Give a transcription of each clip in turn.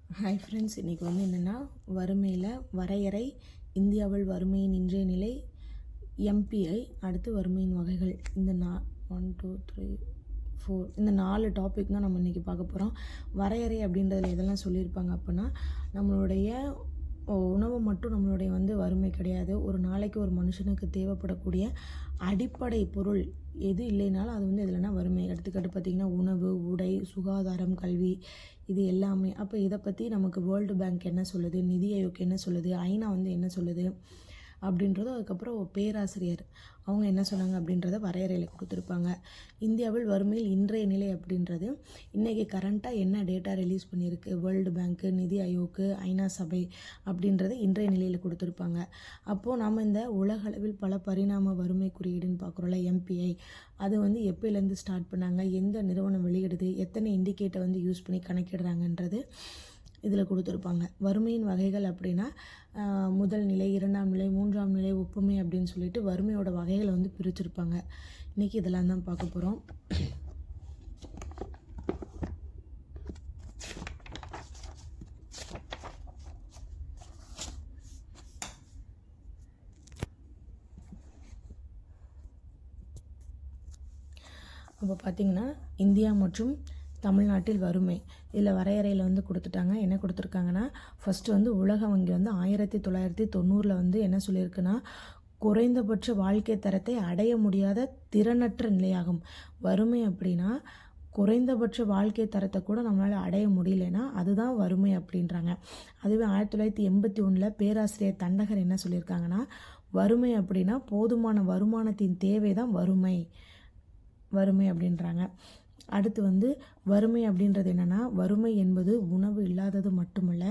Hi friends, இன்றைக்கி வந்து என்னென்னா வறுமையில் வரையறை, இந்தியாவில் வறுமையின் இன்றைய நிலை, எம்பிஐ, அடுத்து வறுமையின் வகைகள். இந்த 1 2 3 4 இந்த 4 டாபிக் தான் நம்ம இன்றைக்கி பார்க்க போகிறோம். வரையறை அப்படின்றதுல எதெல்லாம் சொல்லியிருப்பாங்க அப்படின்னா, நம்மளுடைய உணவு மட்டும் நம்மளுடைய வந்து வறுமை கிடையாது. ஒரு நாளைக்கு ஒரு மனுஷனுக்கு தேவைப்படக்கூடிய அடிப்படை பொருள் எது இல்லைனாலும் அது வந்து எதுலனா வறுமை. எடுத்துக்காட்டு பார்த்திங்கன்னா உணவு, உடை, சுகாதாரம், கல்வி, இது எல்லாமே. அப்போ இதை பற்றி நமக்கு வேர்ல்டு பேங்க் என்ன சொல்லுது, நிதி ஆயோக் என்ன சொல்லுது, ஐநா வந்து என்ன சொல்லுது அப்படின்றது, அதுக்கப்புறம் பேராசிரியர் அவங்க என்ன சொன்னாங்க அப்படின்றத வரையறையில் கொடுத்துருப்பாங்க. இந்தியாவில் வறுமையில் இன்றைய நிலை அப்படின்றது இன்றைக்கி கரண்ட்டாக என்ன டேட்டா ரிலீஸ் பண்ணியிருக்கு வேர்ல்டு பேங்க்கு, நிதி ஆயோக்கு, ஐநா சபை அப்படின்றத இன்றைய நிலையில் கொடுத்துருப்பாங்க. அப்போது நம்ம இந்த உலகளவில் பல பரிணாம வறுமை குறியீடுன்னு பார்க்குறோம்ல, எம்பிஐ, அது வந்து எப்போலேருந்து ஸ்டார்ட் பண்ணாங்க, எந்த நிறுவனம் வெளியிடுது, எத்தனை இண்டிகேட்டை வந்து யூஸ் பண்ணி கணக்கிடுறாங்கன்றது இதில் கொடுத்துருப்பாங்க. வறுமையின் வகைகள் அப்படின்னா முதல் நிலை, 2ஆம் நிலை, 3ஆம் நிலை, ஒப்புமை அப்படின்னு சொல்லிட்டு வறுமையோட வகைகளை வந்து பிரிச்சிருப்பாங்க. இன்றைக்கி இதெல்லாம் தான் பார்க்க போகிறோம். அப்போ பார்த்திங்கன்னா இந்தியா மற்றும் தமிழ்நாட்டில் வறுமை இதில் வரையறையில் வந்து கொடுத்துட்டாங்க. என்ன கொடுத்துருக்காங்கன்னா, ஃபஸ்ட்டு வந்து உலக வங்கி வந்து 1990 வந்து என்ன சொல்லியிருக்குன்னா, குறைந்தபட்ச வாழ்க்கை தரத்தை அடைய முடியாத திறனற்ற நிலையாகும். வறுமை அப்படின்னா குறைந்தபட்ச வாழ்க்கை தரத்தை கூட நம்மளால் அடைய முடியலைன்னா அதுதான் வறுமை அப்படின்றாங்க. அதுவே 1981 பேராசிரியர் தண்டகர் என்ன சொல்லியிருக்காங்கன்னா, வறுமை அப்படின்னா போதுமான வருமானத்தின் தேவை தான் வறுமை அப்படின்றாங்க. அடுத்து வந்து வறுமை அப்படின்றது என்னென்னா, வறுமை என்பது உணவு இல்லாதது மட்டுமல்ல,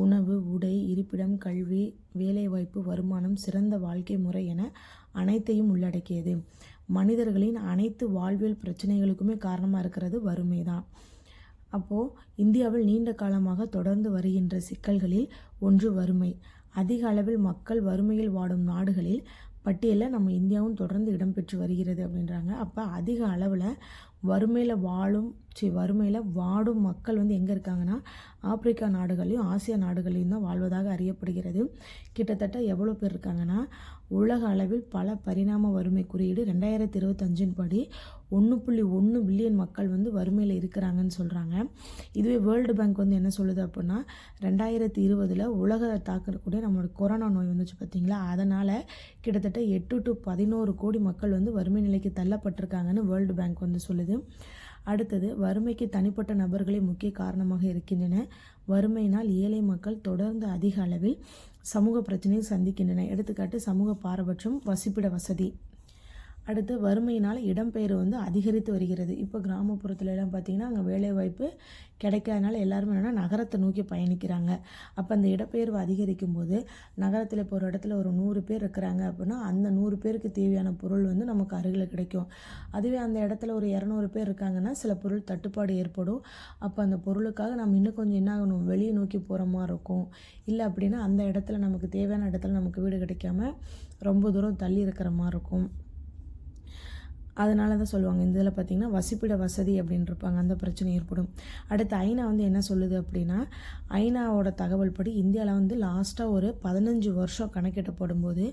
உணவு, உடை, இருப்பிடம், கல்வி, வேலைவாய்ப்பு, வருமானம், சிறந்த வாழ்க்கை முறை என அனைத்தையும் உள்ளடக்கியது. மனிதர்களின் அனைத்து வாழ்வியல் பிரச்சனைகளுக்குமே காரணமாக இருக்கிறது வறுமை தான். அப்போது இந்தியாவில் நீண்ட காலமாக தொடர்ந்து வருகின்ற சிக்கல்களில் ஒன்று வறுமை. அதிக அளவில் மக்கள் வறுமையில் வாடும் நாடுகளில் பட்டியலில் நம்ம இந்தியாவும் தொடர்ந்து இடம்பெற்று வருகிறது அப்படின்றாங்க. அப்போ அதிக அளவில் வறுமையில் வாடும் மக்கள் வந்து எங்கே இருக்காங்கன்னா, ஆப்பிரிக்கா நாடுகளையும் ஆசியா நாடுகளையும் தான் வாழ்வதாக அறியப்படுகிறது. கிட்டத்தட்ட எவ்வளோ பேர் இருக்காங்கன்னா, உலக அளவில் பல பரிணாம வறுமை குறியீடு 2025 படி 1.1 பில்லியன் மக்கள் வந்து வறுமையில் இருக்கிறாங்கன்னு சொல்கிறாங்க. இதுவே வேர்ல்டு பேங்க் வந்து என்ன சொல்லுது அப்படின்னா, 2020 உலக தாக்கக்கூடிய நம்மளோட கொரோனா நோய் வந்துச்சு பார்த்திங்களா, அதனால் கிட்டத்தட்ட 8 to 11 கோடி மக்கள் வந்து வறுமை நிலைக்கு தள்ளப்பட்டிருக்காங்கன்னு வேர்ல்டு பேங்க் வந்து சொல்லுது. அடுத்தது, வறுமைக்கு தனிப்பட்ட நபர்களே முக்கிய காரணமாக இருக்கின்றன. வறுமையினால் ஏழை மக்கள் தொடர்ந்து அதிக அளவில் சமூக பிரச்சனையை சந்திக்கின்றன. எடுத்துக்காட்டு சமூக பாரபட்சம், வசிப்பிட வசதி. அடுத்து, வறுமையினால் இடம்பெயர்வு வந்து அதிகரித்து வருகிறது. இப்போ கிராமப்புறத்துலலாம் பார்த்திங்கன்னா அங்கே வேலைவாய்ப்பு கிடைக்காதனால எல்லாருமே என்னென்னா நகரத்தை நோக்கி பயணிக்கிறாங்க. அப்போ அந்த இடப்பெயர்வு அதிகரிக்கும் போது நகரத்தில் இப்போ ஒரு இடத்துல ஒரு 100 பேர் இருக்கிறாங்க அப்படின்னா அந்த 100 பேருக்கு தேவையான பொருள் வந்து நமக்கு அருகில் கிடைக்கும். அதுவே அந்த இடத்துல ஒரு 200 பேர் இருக்காங்கன்னா சில பொருள் தட்டுப்பாடு ஏற்படும். அப்போ அந்த பொருளுக்காக நம்ம இன்னும் கொஞ்சம் என்ன ஆகணும், வெளியே நோக்கி போகிற மாதிரி இருக்கும். இல்லை அப்படின்னா அந்த இடத்துல நமக்கு தேவையான இடத்துல நமக்கு வீடு கிடைக்காம ரொம்ப தூரம் தள்ளி இருக்கிற மாதிரி இருக்கும். அதனால தான் சொல்லுவாங்க இந்த இதில் பார்த்திங்கன்னா வசிப்பிட வசதி அப்படின்னு இருப்பாங்க, அந்த பிரச்சனை ஏற்படும். அடுத்து ஐநா வந்து என்ன சொல்லுது அப்படின்னா, ஐநாவோட தகவல் படி இந்தியாவில் வந்து லாஸ்ட்டாக ஒரு 15 வருஷம் கணக்கிடப்படும் போது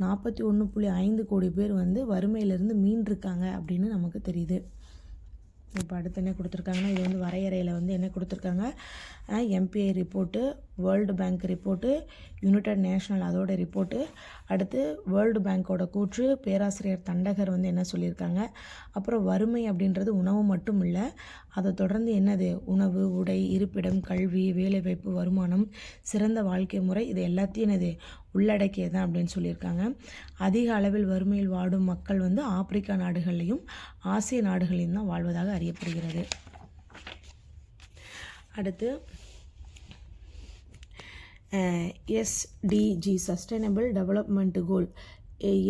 41.5 கோடி பேர் வந்து வறுமையிலேருந்து மீண்டிருக்காங்க அப்படின்னு நமக்கு தெரியுது. இப்போ அடுத்து என்ன கொடுத்துருக்காங்கன்னா, இது வந்து வரையறையில் வந்து என்ன கொடுத்துருக்காங்க, MPI report, world bank report, United national அதோட ரிப்போர்ட்டு, அடுத்து வேர்ல்டு பேங்க்கோட கூற்று, பேராசிரியர் தண்டகர் வந்து என்ன சொல்லியிருக்காங்க. அப்புறம் வறுமை அப்படின்றது உணவு மட்டும் இல்லை, அதை தொடர்ந்து என்னது, உணவு, உடை, இருப்பிடம், கல்வி, வேலைவாய்ப்பு, வருமானம், சிறந்த வாழ்க்கை முறை, இது எல்லாத்தையும் என்னது உள்ளடக்கியதான் அப்படின்னு சொல்லியிருக்காங்க. அதிக அளவில் வறுமையில் வாடும் மக்கள் வந்து ஆப்பிரிக்கா நாடுகள்லையும் ஆசிய நாடுகளையும் தான் வாழ்வதாக அறியப்படுகிறது. அடுத்து SDG சஸ்டைனபிள் டெவலப்மெண்ட் கோல்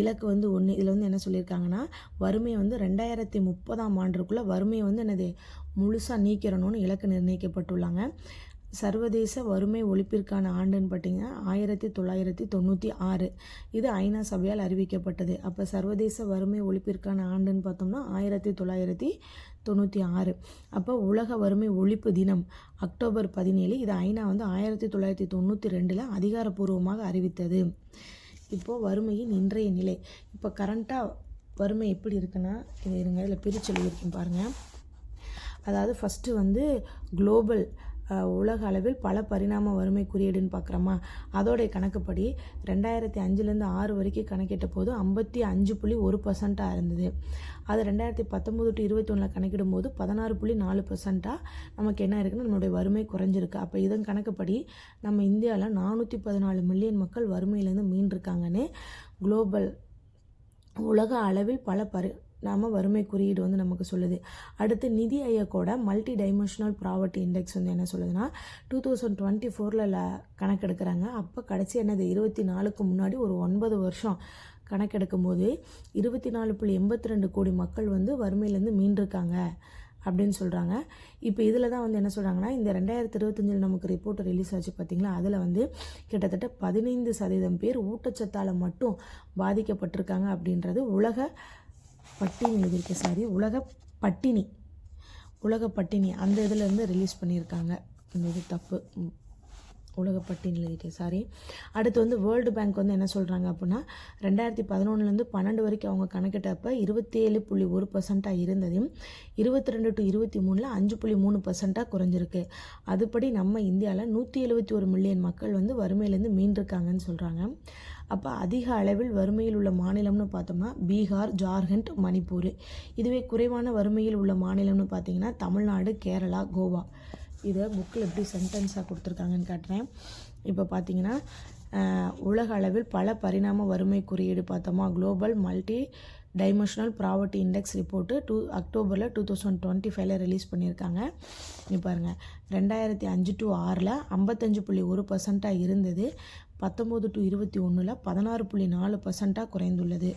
இலக்கு வந்து 1. இதில் வந்து என்ன சொல்லியிருக்காங்கன்னா, வறுமையை வந்து 2030ஆம் ஆண்டுக்குள்ளே வறுமையை வந்து என்னது முழுசாக நீக்கிறணும்னு இலக்கு நிர்ணயிக்கப்பட்டுள்ளாங்க. சர்வதேச வறுமை ஒழிப்பிற்கான ஆண்டுன்னு பார்த்தீங்கன்னா 1996. இது ஐநா சபையால் அறிவிக்கப்பட்டது. அப்போ சர்வதேச வறுமை ஒழிப்பிற்கான ஆண்டுன்னு பார்த்தோம்னா 1996. அப்போ உலக வறுமை ஒழிப்பு தினம் அக்டோபர் 17. இது ஐநா வந்து 1992 அதிகாரப்பூர்வமாக அறிவித்தது. இப்போது வறுமையின் இன்றைய நிலை. இப்போ கரண்ட்டாக வறுமை எப்படி இருக்குன்னா, இது இருங்க இதில் பிரித்து எழுதியிருக்கேன் பாருங்கள். அதாவது ஃபஸ்ட்டு வந்து குளோபல் உலக அளவில் பல பரிணாம வறுமை குறியீடுன்னு பார்க்குறோமா, அதோடைய கணக்குப்படி 2005 6 வரைக்கும் கணக்கிட்ட போது 55.1% இருந்தது. அது 2019 to 21 கணக்கிடும் போது 16.4% நமக்கு என்ன இருக்குன்னா நம்மளுடைய வறுமை குறைஞ்சிருக்கு. அப்போ இதன் கணக்குப்படி நம்ம இந்தியாவில் 414 மில்லியன் மக்கள் வறுமையிலேருந்து மீண்டிருக்காங்கன்னு குளோபல் உலக அளவில் பல நாம வறுமை குறியீடு வந்து நமக்கு சொல்லுது. அடுத்து நிதி ஆயோக்கோட மல்டி டைமென்ஷனல் ப்ராவர்ட்டி இண்டெக்ஸ் வந்து என்ன சொல்லுதுன்னா 2024 கணக்கெடுக்கிறாங்க. அப்போ கடைசி என்னது 24க்கு முன்னாடி ஒரு 9 வருஷம் கணக்கெடுக்கும் போது 24.82 கோடி மக்கள் வந்து வறுமையிலேருந்து மீண்டிருக்காங்க அப்படின்னு சொல்கிறாங்க. இப்போ இதில் தான் வந்து என்ன சொல்கிறாங்கன்னா, இந்த 2025 நமக்கு ரிப்போர்ட் ரிலீஸ் ஆச்சு பார்த்திங்களா, அதில் வந்து கிட்டத்தட்ட 15% பேர் ஊட்டச்சத்தால் மட்டும் பாதிக்கப்பட்டிருக்காங்க அப்படின்றது உலக பட்டினி அந்த இதிலேருந்து ரிலீஸ் பண்ணியிருக்காங்க. இந்த இது தப்பு, உலக பட்டினி எழுதிட்டேன் அடுத்து வந்து வேர்ல்டு பேங்க் வந்து என்ன சொல்கிறாங்க அப்படின்னா 2011 12 வரைக்கும் அவங்க கணக்கிட்டப்போ 27.1% இருந்ததையும் 22 to 23 5.3% குறைஞ்சிருக்கு. அதுபடி நம்ம இந்தியாவில் 171 மில்லியன் மக்கள் வந்து வறுமையிலேருந்து மீண்டிருக்காங்கன்னு சொல்கிறாங்க. அப்போ அதிக அளவில் வறுமையில் உள்ள மாநிலம்னு பார்த்தோம்னா பீகார், ஜார்க்கண்ட், மணிப்பூர். இதுவே குறைவான வறுமையில் உள்ள மாநிலம்னு பார்த்தீங்கன்னா தமிழ்நாடு, கேரளா, கோவா. இதை புக்கில் எப்படி சென்டென்ஸாக கொடுத்துருக்காங்கன்னு காட்டுறேன். இப்போ பார்த்தீங்கன்னா உலக அளவில் பல பரிணாம வறுமை குறியீடு பார்த்தோமா global multi dimensional poverty index report October 2025 release பண்ணியிருக்காங்க. இங்கே பாருங்கள் 2005 to 6 55.1% இருந்தது. 19 to 21 16.4% குறைந்துள்ளது.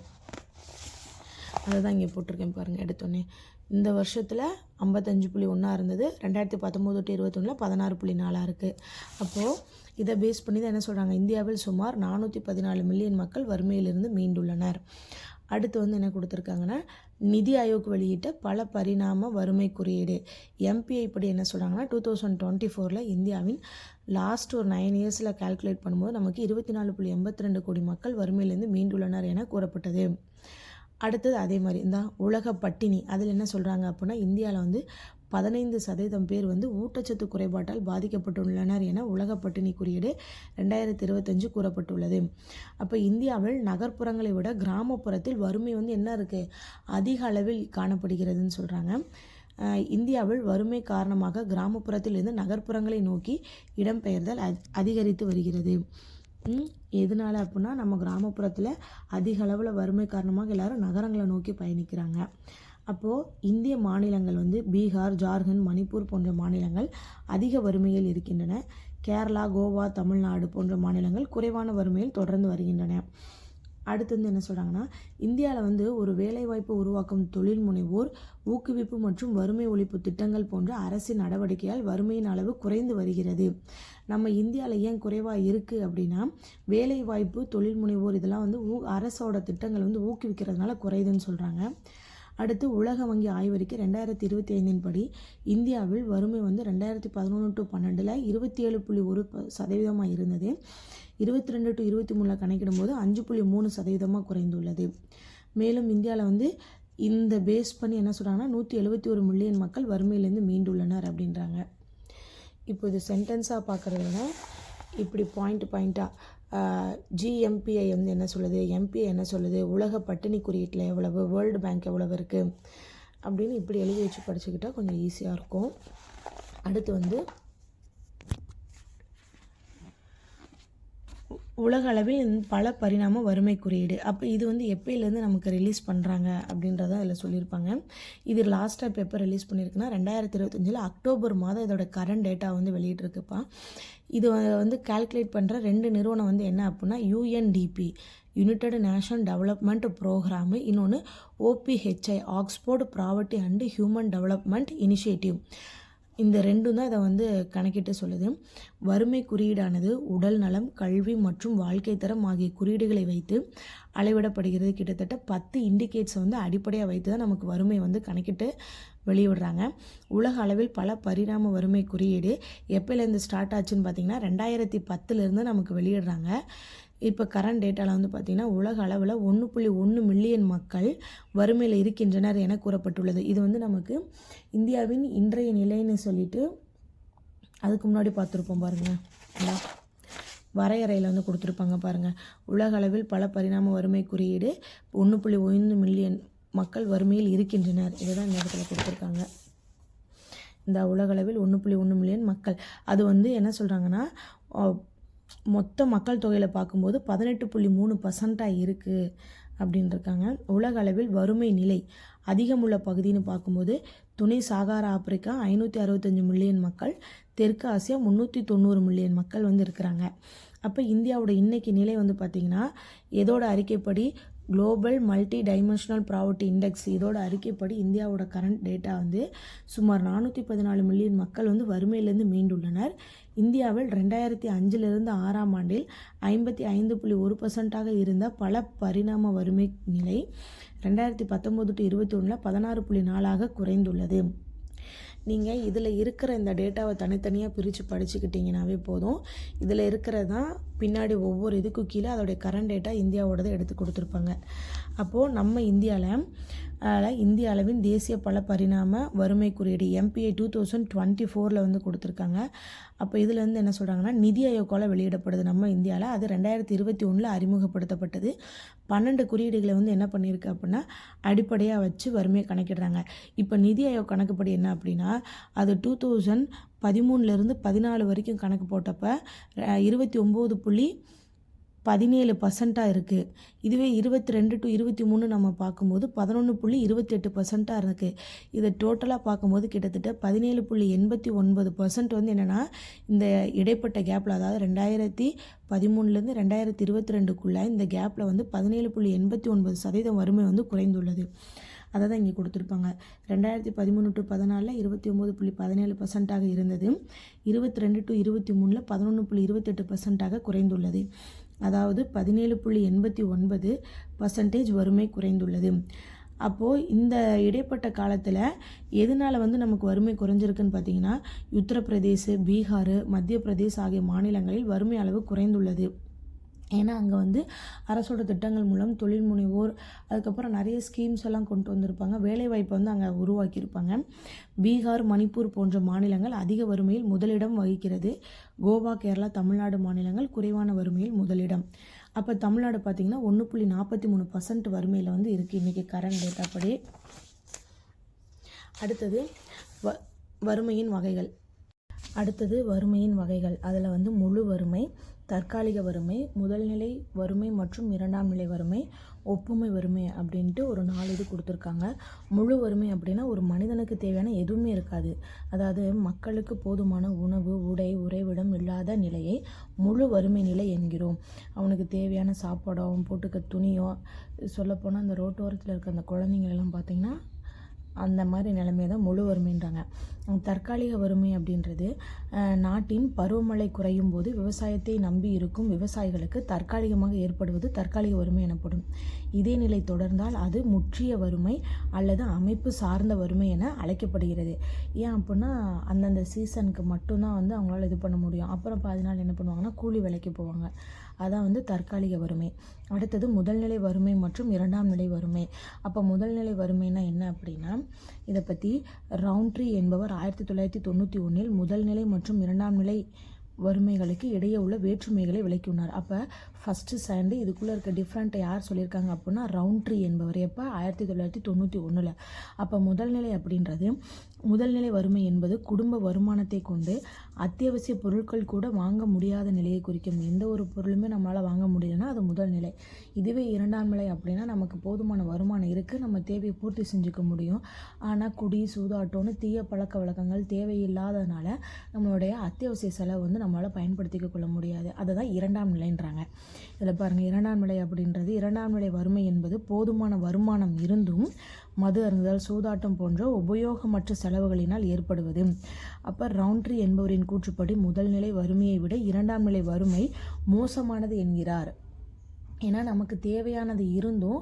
அதை தான் இங்கே போட்டிருக்கேன் பாருங்கள். எடுத்தோன்னே இந்த வருஷத்தில் 55.1 இருந்தது, 2019 to 21 16.4 இருக்குது. அப்போது இதை பேஸ் பண்ணி தான் என்ன சொல்கிறாங்க, இந்தியாவில் சுமார் 414 மில்லியன் மக்கள் வறுமையிலிருந்து மீண்டுள்ளனர். அடுத்து வந்து என்ன கொடுத்துருக்காங்கன்னா நிதி ஆயோக் வெளியிட்ட பல பரிணாம வறுமை குறியீடு எம்பிஐ படி என்ன சொல்கிறாங்கன்னா 2024 இந்தியாவின் லாஸ்ட் ஒரு 9 இயர்ஸில் கால்குலேட் பண்ணும்போது நமக்கு 24.82 கோடி மக்கள் வறுமையிலேருந்து மீண்டுள்ளனர் என கூறப்பட்டது. அடுத்தது அதே மாதிரி இந்த உலக பட்டினி அதில் என்ன சொல்கிறாங்க அப்படின்னா இந்தியாவில் வந்து 15% பேர் வந்து ஊட்டச்சத்து குறைபாட்டால் பாதிக்கப்பட்டுள்ளனர் என உலக பட்டினி குறியீடு 2025 கூறப்பட்டுள்ளது. அப்போ இந்தியாவில் நகர்ப்புறங்களை விட கிராமப்புறத்தில் வறுமை வந்து என்ன இருக்குது, அதிக அளவில் காணப்படுகிறதுன்னு சொல்கிறாங்க. இந்தியாவில் வறுமை காரணமாக கிராமப்புறத்தில் இருந்து நகர்ப்புறங்களை நோக்கி இடம்பெயர்தல் அதிகரித்து வருகிறது. எதனால் அப்படின்னா நம்ம கிராமப்புறத்தில் அதிக அளவில் வறுமை காரணமாக எல்லோரும் நகரங்களை நோக்கி பயணிக்கிறாங்க. அப்போது இந்திய மாநிலங்கள் வந்து பீகார், ஜார்க்கண்ட், மணிப்பூர் போன்ற மாநிலங்கள் அதிக வறுமையில் இருக்கின்றன. கேரளா, கோவா, தமிழ்நாடு போன்ற மாநிலங்கள் குறைவான வறுமையில் தொடர்ந்து வருகின்றன. அடுத்து வந்து என்ன சொல்கிறாங்கன்னா இந்தியாவில் வந்து ஒரு வேலைவாய்ப்பு உருவாக்கும் தொழில் முனைவோர் ஊக்குவிப்பு மற்றும் வறுமை ஒழிப்பு திட்டங்கள் போன்ற அரசின் நடவடிக்கையால் வறுமையின் அளவு குறைந்து வருகிறது. நம்ம இந்தியாவில் ஏன் குறைவாக இருக்குது அப்படின்னா வேலைவாய்ப்பு, தொழில் முனைவோர் இதெல்லாம் வந்து அரசோட திட்டங்கள் வந்து ஊக்குவிக்கிறதுனால குறையுதுன்னு சொல்கிறாங்க. அடுத்து உலக வங்கி ஆய்வறிக்கை 2025 படி இந்தியாவில் வறுமை வந்து 2011 to 12 27.1% இருந்தது. 22 to 23 கணக்கிடும்போது 5.3% குறைந்துள்ளது. மேலும் இந்தியாவில் வந்து இந்த பேஸ் பண்ணி என்ன சொல்கிறாங்கன்னா 171 மில்லியன் மக்கள் வறுமையிலேருந்து மீண்டுள்ளனர் அப்படின்றாங்க. இப்போ இது சென்டென்ஸாக பார்க்குறதுனா இப்படி பாயிண்ட்டாக ஜிஎம்பிஐ வந்து என்ன சொல்லுது, எம்பிஐ என்ன சொல்லுது, உலக பட்டினி குறியீட்டில் எவ்வளவு, வேர்ல்டு பேங்க் எவ்வளவு இருக்குது அப்படின்னு இப்படி எழுதி வச்சு படிச்சுக்கிட்டால் கொஞ்சம் ஈஸியாக இருக்கும். அடுத்து வந்து உலக அளவில் பல பரிணாம வறுமை குறியீடு. அப்போ இது வந்து எப்பயிலேருந்து நமக்கு ரிலீஸ் பண்ணுறாங்க அப்படின்றத அதில் சொல்லியிருப்பாங்க. இது லாஸ்ட்டாக எப்போ ரிலீஸ் பண்ணியிருக்குன்னா 2025 அக்டோபர் மாதம் இதோட கரண்ட் டேட்டா வந்து வெளியிட்டிருக்குப்பா. இது வந்து கால்குலேட் பண்ணுற 2 நிறுவனம் வந்து என்ன அப்படின்னா UNDP united nations development programme, இன்னொன்று OPHI Oxford poverty and human development initiative. இந்த ரெண்டும் தான் இதை வந்து கணக்கிட்டு சொல்லுது. வறுமை குறியீடானது உடல் நலம், கல்வி மற்றும் வாழ்க்கை தரம் ஆகிய குறியீடுகளை வைத்து அளவிடப்படுகிறது. கிட்டத்தட்ட 10 இண்டிகேட்ஸை வந்து அடிப்படையாக வைத்து தான் நமக்கு வறுமை வந்து கணக்கிட்டு வெளியிடுறாங்க. உலக அளவில் பல பரிணாம வறுமை குறியீடு எப்போலேருந்து ஸ்டார்ட் ஆச்சுன்னு பார்த்திங்கன்னா 2010 நமக்கு வெளியிடுறாங்க. இப்போ கரண்ட் டேட்டாவில் வந்து பார்த்திங்கன்னா உலக அளவில் 1.1 மில்லியன் மக்கள் வறுமையில் இருக்கின்றனர் என கூறப்பட்டுள்ளது. இது வந்து நமக்கு இந்தியாவின் இன்றைய நிலைன்னு சொல்லிட்டு அதுக்கு முன்னாடி பார்த்துருப்போம் பாருங்கள், வரையறையில் வந்து கொடுத்துருப்பாங்க பாருங்கள். உலக அளவில் பல பரிணாம வறுமை குறியீடு 1.1 மில்லியன் மக்கள் வறுமையில் இருக்கின்றனர். இதுதான் இந்த இடத்துல கொடுத்துருக்காங்க. இந்த உலகளவில் 1.1 மில்லியன் மக்கள், அது வந்து என்ன சொல்கிறாங்கன்னா மொத்த மக்கள் தொகையில் பார்க்கும்போது 18.3% இருக்குது அப்படின்னு இருக்காங்க. உலக அளவில் வறுமை நிலை அதிகமுள்ள பகுதின்னு பார்க்கும்போது துணை சாகாரா ஆப்பிரிக்கா 565 மில்லியன் மக்கள், தெற்கு ஆசியா 390 மில்லியன் மக்கள் வந்து இருக்கிறாங்க. அப்போ இந்தியாவோட இன்னைக்கு நிலை வந்து பார்த்திங்கன்னா எதோட அறிக்கைப்படி global multi dimensional poverty index, இதோட அறிக்கைப்படி இந்தியாவோட கரண்ட் டேட்டா வந்து சுமார் 414 மில்லியன் மக்கள் வந்து வறுமையிலேருந்து மீண்டுள்ளனர். இந்தியாவில் 2005 6ஆம் ஆண்டில் 55.1% இருந்த பல பரிணாம வறுமை நிலை 2019 to 2021 16.4 குறைந்துள்ளது. நீங்கள் இதில் இருக்கிற இந்த டேட்டாவை தனித்தனியாக பிரித்து படிச்சுக்கிட்டிங்கனாவே போதும். இதில் இருக்கிறது தான் பின்னாடி ஒவ்வொரு இதுக்கு கீழே அதோடைய கரண்ட் டேட்டா இந்தியாவோடதை எடுத்து கொடுத்துருப்பாங்க. அப்போது நம்ம இந்திய அளவின் தேசிய பல பரிணாம வறுமை குறியீடு MPI 2024 வந்து கொடுத்துருக்காங்க. அப்போ இதில் வந்து என்ன சொல்கிறாங்கன்னா நிதி ஆயோக்கால் வெளியிடப்படுது நம்ம இந்தியாவில். அது 2021 அறிமுகப்படுத்தப்பட்டது. 12 குறியீடுகளை வந்து என்ன பண்ணியிருக்கு அப்படின்னா அடிப்படையாக வச்சு வறுமையை கணக்கிடுறாங்க. இப்போ நிதி ஆயோக் கணக்குப்படி என்ன அப்படின்னா அது 2013 14 வரைக்கும் கணக்கு போட்டப்போ 29.17% இருக்குது. இதுவே 22 to 23 நம்ம பார்க்கும்போது 11.28% இருக்குது. இதை டோட்டலாக பார்க்கும்போது கிட்டத்தட்ட 17.89% வந்து என்னென்னா இந்த இடைப்பட்ட கேப்பில், அதாவது 2013 2022 இந்த கேப்பில் வந்து 17.89% வறுமை வந்து குறைந்துள்ளது. அதை தான் இங்கே கொடுத்துருப்பாங்க. 2013 to 14 29.17% இருந்தது. 22 to 23 11.28% குறைந்துள்ளது. அதாவது 17.89% வறுமை குறைந்துள்ளது. அப்போது இந்த இடைப்பட்ட காலத்தில் எதனால் வந்து நமக்கு வறுமை குறைஞ்சிருக்குன்னு பார்த்தீங்கன்னா உத்தரப்பிரதேஷ், பீகார், மத்திய பிரதேஷ் ஆகிய மாநிலங்களில் வறுமை அளவு குறைந்துள்ளது. ஏன்னா அங்கே வந்து அரசோட திட்டங்கள் மூலம் தொழில் முனைவோர், அதுக்கப்புறம் நிறைய ஸ்கீம்ஸ் எல்லாம் கொண்டு வந்திருப்பாங்க. வேலைவாய்ப்பை வந்து அங்கே உருவாக்கியிருப்பாங்க. பீகார், மணிப்பூர் போன்ற மாநிலங்கள் அதிக வறுமையில் முதலிடம் வகிக்கிறது. கோவா, கேரளா, தமிழ்நாடு மாநிலங்கள் குறைவான வறுமையில் முதலிடம். அப்போ தமிழ்நாடு பார்த்திங்கன்னா 1.43% வறுமையில் வந்து இருக்குது இன்றைக்கி கரண்ட் டேட்டா படி. அடுத்தது வறுமையின் வகைகள். அதில் வந்து முழு வறுமை, தற்காலிக வறுமை, முதல்நிலை வறுமை மற்றும் இரண்டாம் நிலை வறுமை, ஒப்புமை வறுமை அப்படின்ட்டு ஒரு 4 இது கொடுத்துருக்காங்க. முழு வறுமை அப்படின்னா ஒரு மனிதனுக்கு தேவையான எதுவுமே இருக்காது. அதாவது மக்களுக்கு போதுமான உணவு, உடை, உறைவிடம் இல்லாத நிலையை முழு வறுமை நிலை என்கிறோம். அவனுக்கு தேவையான சாப்பாடோ, அவன் போட்டுக்க துணியோ, சொல்லப்போனால் அந்த ரோட்டோரத்தில் இருக்க அந்த குழந்தைங்களெல்லாம் பார்த்திங்கன்னா அந்த மாதிரி நிலைமை தான் முழு வறுமைன்றாங்க. தற்காலிக வறுமை அப்படின்றது நாட்டின் பருவமழை குறையும் போது விவசாயத்தை நம்பி இருக்கும் விவசாயிகளுக்கு தற்காலிகமாக ஏற்படுவது தற்காலிக வறுமை எனப்படும். இதே நிலை தொடர்ந்தால் அது முற்றிய வறுமை அல்லது அமைப்பு சார்ந்த வறுமை என அழைக்கப்படுகிறது. ஏன் அப்படின்னா அந்தந்த சீசனுக்கு மட்டும்தான் வந்து அவங்களால இது பண்ண முடியும். அப்புறம் பாதி நாள் என்ன பண்ணுவாங்கன்னா கூலி வேலைக்கு போவாங்க. அதான் வந்து தற்காலிக வறுமை. அடுத்தது முதல்நிலை வறுமை மற்றும் இரண்டாம் நிலை வறுமை. அப்போ முதல்நிலை வறுமைனா என்ன அப்படின்னா இதை பற்றி ரவுண்ட்ரி என்பவர் 1991 முதல்நிலை மற்றும் இரண்டாம் நிலை வறுமைகளுக்கு இடையே உள்ள வேற்றுமைகளை விளக்கினார். அப்போ ஃபஸ்ட்டு செகண்டு இதுக்குள்ளே இருக்க டிஃப்ரெண்ட்டை யார் சொல்லியிருக்காங்க அப்படின்னா ரவுண்ட்ரி என்பவர். எப்போ 1991. அப்போ முதல்நிலை அப்படின்றது முதல்நிலை வறுமை என்பது குடும்ப வருமானத்தை கொண்டு அத்தியாவசிய பொருட்கள் கூட வாங்க முடியாத நிலையை குறிக்கும். எந்த ஒரு பொருளுமே நம்மளால் வாங்க முடியலன்னா அது முதல்நிலை. இதுவே இரண்டாம் நிலை அப்படின்னா நமக்கு போதுமான வருமானம் இருக்குது, நம்ம தேவையை பூர்த்தி செஞ்சுக்க முடியும். ஆனால் குடி, சூதாட்டம்னு தீய பழக்க வழக்கங்கள் தேவையில்லாததுனால நம்மளுடைய அத்தியாவசிய செலவு வந்து நம்மளால் பயன்படுத்திக்க கொள்ள முடியாது. அதை தான் இரண்டாம் நிலைன்றாங்க. இதில் பாருங்கள், இரண்டாம் நிலை அப்படின்றது இரண்டாம் நிலை வறுமை என்பது போதுமான வருமானம் இருந்தும் மது அருந்துதல், சூதாட்டம் போன்ற உபயோகமற்ற செலவுகளினால் ஏற்படுவது. அப்போ ரவுண்ட்ரி என்பவரின் கூற்றுப்படி முதல்நிலை வறுமையை விட இரண்டாம் நிலை வறுமை மோசமானது என்கிறார். ஏன்னா நமக்கு தேவையானது இருந்தும்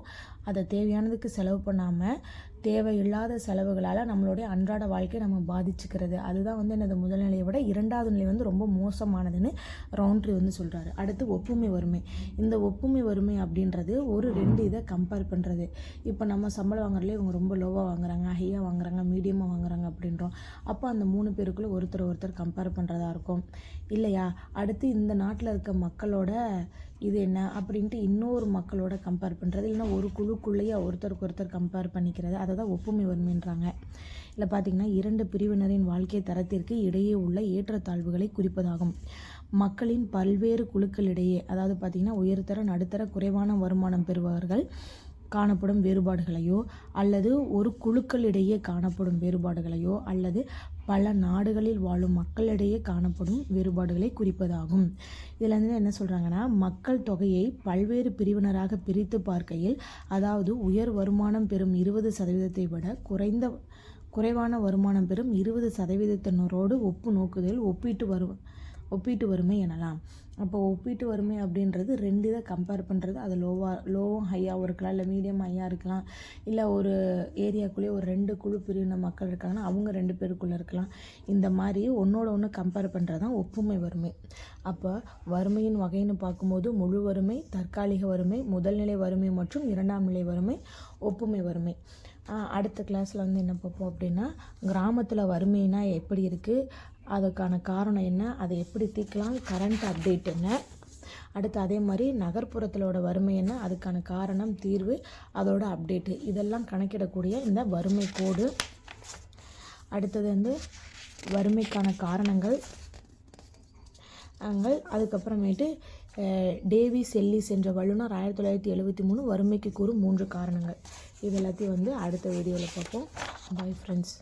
அதை தேவையானதுக்கு செலவு பண்ணாமல் தேவையில்லாத செலவுகளால் நம்மளுடைய அன்றாட வாழ்க்கையை நம்ம பாதிச்சுக்கிறது. அதுதான் வந்து எனது முதல் நிலையை விட இரண்டாவது நிலை வந்து ரொம்ப மோசமானதுன்னு ரவுண்ட்ரி வந்து சொல்கிறாரு. அடுத்து ஒப்புமை வறுமை. இந்த ஒப்புமை வறுமை அப்படின்றது ஒரு 2 இதை கம்பேர் பண்ணுறது. இப்போ நம்ம சம்பளம் வாங்குறதுல இவங்க ரொம்ப லோவாக வாங்குறாங்க, ஹையாக வாங்குறாங்க, மீடியமாக வாங்குறாங்க அப்படின்றோம். அப்போ அந்த 3 பேருக்குள்ளே ஒருத்தர் கம்பேர் பண்ணுறதா இருக்கும் இல்லையா. அடுத்து இந்த நாட்டில் இருக்க மக்களோட இது என்ன அப்படின்ட்டு இன்னொரு மக்களோட கம்பேர் பண்ணுறது, இல்லைன்னா ஒரு குழுக்குள்ளேயே ஒருத்தருக்கு ஒருத்தர் கம்பேர் பண்ணிக்கிறது, அதை தான் ஒப்புமை வறுமைன்றாங்க. இல்லை பார்த்திங்கன்னா 2 பிரிவினரின் வாழ்க்கை தரத்திற்கு இடையே உள்ள ஏற்றத்தாழ்வுகளை குறிப்பதாகும். மக்களின் பல்வேறு குழுக்களிடையே, அதாவது பார்த்திங்கன்னா உயர்தர, நடுத்தர, குறைவான வருமானம் பெறுபவர்கள் காணப்படும் வேறுபாடுகளையோ, அல்லது ஒரு குழுக்களிடையே காணப்படும் வேறுபாடுகளையோ, அல்லது பல நாடுகளில் வாழும் மக்களிடையே காணப்படும் வேறுபாடுகளை குறிப்பதாகும். இதில் வந்து என்ன சொல்கிறாங்கன்னா, மக்கள் தொகையை பல்வேறு பிரிவினராக பிரித்து பார்க்கையில், அதாவது உயர் வருமானம் பெறும் 20% விட குறைவான வருமானம் பெறும் 20%னரோடு ஒப்பு நோக்குதல் ஒப்பீட்டு வறுமை எனலாம். அப்போ ஒப்பீட்டு வறுமை அப்படின்றது 2 இதை கம்பேர் பண்ணுறது. அது லோவும் ஹையாகவும் இருக்கலாம், இல்லை மீடியம் ஹையாக இருக்கலாம், இல்லை ஒரு ஏரியாக்குள்ளேயே ஒரு 2 குழு பிரிவின மக்கள் இருக்காங்கன்னா அவங்க 2 பேருக்குள்ளே இருக்கலாம். இந்த மாதிரி ஒன்றோட ஒன்று கம்பேர் பண்ணுறது தான் ஒப்புமை வறுமை. அப்போ வறுமையின் வகைன்னு பார்க்கும்போது முழு வறுமை, தற்காலிக வறுமை, முதல்நிலை வறுமை மற்றும் 2ஆம் நிலை வறுமை, ஒப்புமை வறுமை. அடுத்த கிளாஸில் வந்து என்ன பார்ப்போம் அப்படின்னா, கிராமத்தில் வறுமைனா எப்படி இருக்குது, அதுக்கான காரணம் என்ன, அதை எப்படி தீர்க்கலாம், கரண்ட் அப்டேட் என்ன, அடுத்து அதே மாதிரி நகர்ப்புறத்திலோட வறுமை என்ன, அதுக்கான காரணம், தீர்வு, அதோட அப்டேட்டு, இதெல்லாம் கணக்கிடக்கூடிய இந்த வறுமை கோடு. அடுத்தது வந்து வறுமைக்கான காரணங்கள், அதுக்கப்புறமேட்டு டேவிஸ் எல்லிஸ் என்ற வல்லுனர் 1973 வறுமைக்கு கூறும் 3 காரணங்கள். இது எல்லாத்தையும் வந்து அடுத்த வீடியோவில் பார்ப்போம். Bye friends.